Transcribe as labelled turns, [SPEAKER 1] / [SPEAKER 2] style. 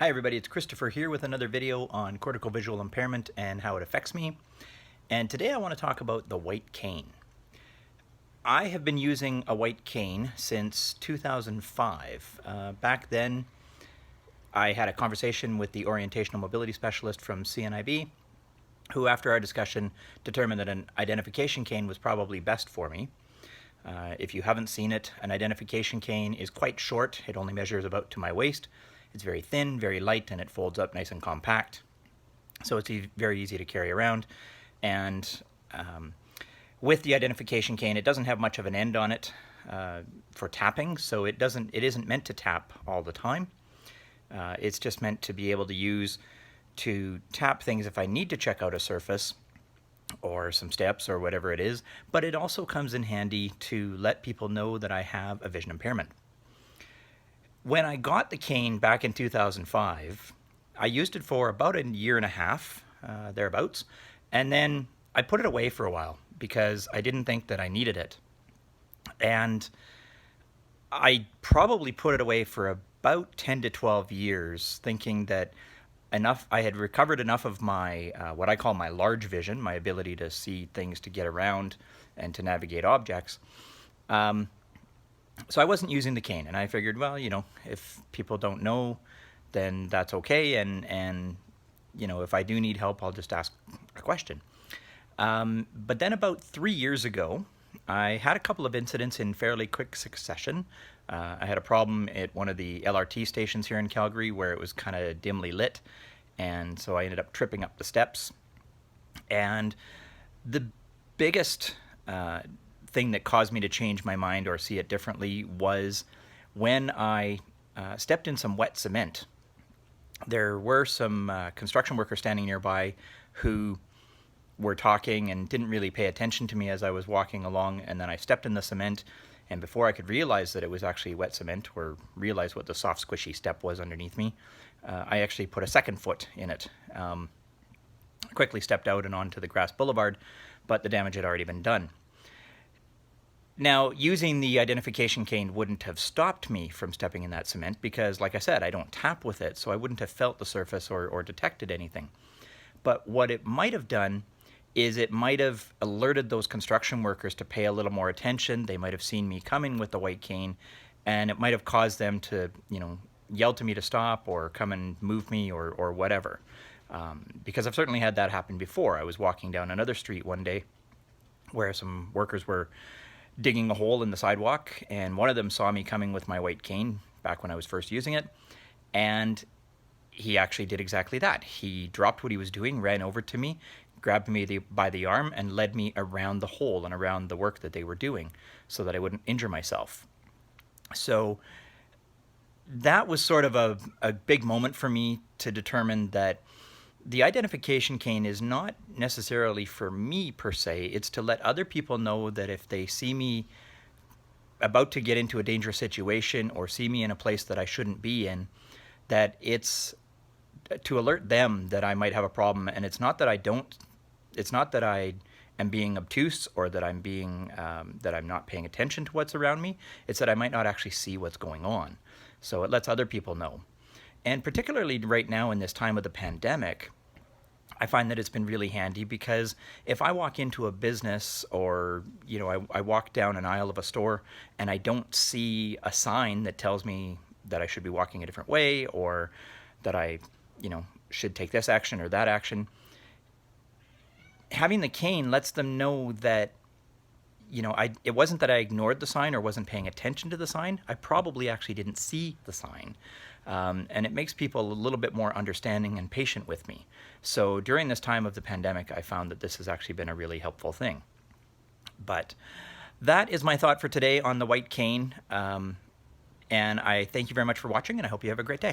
[SPEAKER 1] Hi everybody, it's Christopher here with another video on cortical visual impairment and how it affects me. And today I want to talk about the white cane. I have been using a white cane since 2005. Back then I had a conversation with the orientational mobility specialist from CNIB, who after our discussion determined that an identification cane was probably best for me. If you haven't seen it, an identification cane is quite short. It only measures about to my waist. It's very thin, very light, and it folds up nice and compact. So it's very easy to carry around. And with the identification cane, it doesn't have much of an end on it for tapping, so it isn't meant to tap all the time. It's just meant to be able to use to tap things if I need to check out a surface or some steps or whatever it is, but it also comes in handy to let people know that I have a vision impairment. When I got the cane back in 2005, I used it for about a year and a half, thereabouts, and then I put it away for a while because I didn't think that I needed it. And I probably put it away for about 10 to 12 years, thinking that I had recovered enough of my, what I call my large vision, my ability to see things, to get around and to navigate objects. So I wasn't using the cane, and I figured, well, if people don't know, then that's okay, and if I do need help, I'll just ask a question. But then about 3 years ago, I had a couple of incidents in fairly quick succession. I had a problem at one of the LRT stations here in Calgary where it was kind of dimly lit, and so I ended up tripping up the steps. And the biggest thing that caused me to change my mind or see it differently was when I stepped in some wet cement. There were some construction workers standing nearby who were talking and didn't really pay attention to me as I was walking along, and then I stepped in the cement, and before I could realize that it was actually wet cement or realize what the soft squishy step was underneath me, I actually put a second foot in it. Quickly stepped out and onto the grass boulevard, but the damage had already been done. Now, using the identification cane wouldn't have stopped me from stepping in that cement because, like I said, I don't tap with it, so I wouldn't have felt the surface or detected anything. But what it might have done is it might have alerted those construction workers to pay a little more attention. They might have seen me coming with the white cane, and it might have caused them to, yell to me to stop or come and move me or whatever. Because I've certainly had that happen before. I was walking down another street one day where some workers were digging a hole in the sidewalk, and one of them saw me coming with my white cane back when I was first using it, and he actually did exactly that. He dropped what he was doing, ran over to me, grabbed me by the arm, and led me around the hole and around the work that they were doing so that I wouldn't injure myself. So that was sort of a big moment for me to determine that the identification cane is not necessarily for me per se. It's to let other people know that if they see me about to get into a dangerous situation or see me in a place that I shouldn't be in, that it's to alert them that I might have a problem. And it's not that I am being obtuse or that I'm not paying attention to what's around me. It's that I might not actually see what's going on. So it lets other people know. And particularly right now in this time of the pandemic, I find that it's been really handy because if I walk into a business or, I walk down an aisle of a store and I don't see a sign that tells me that I should be walking a different way or that I, should take this action or that action, having the cane lets them know that, it wasn't that I ignored the sign or wasn't paying attention to the sign. I probably actually didn't see the sign. And it makes people a little bit more understanding and patient with me. So during this time of the pandemic, I found that this has actually been a really helpful thing. But that is my thought for today on the white cane. And I thank you very much for watching, and I hope you have a great day.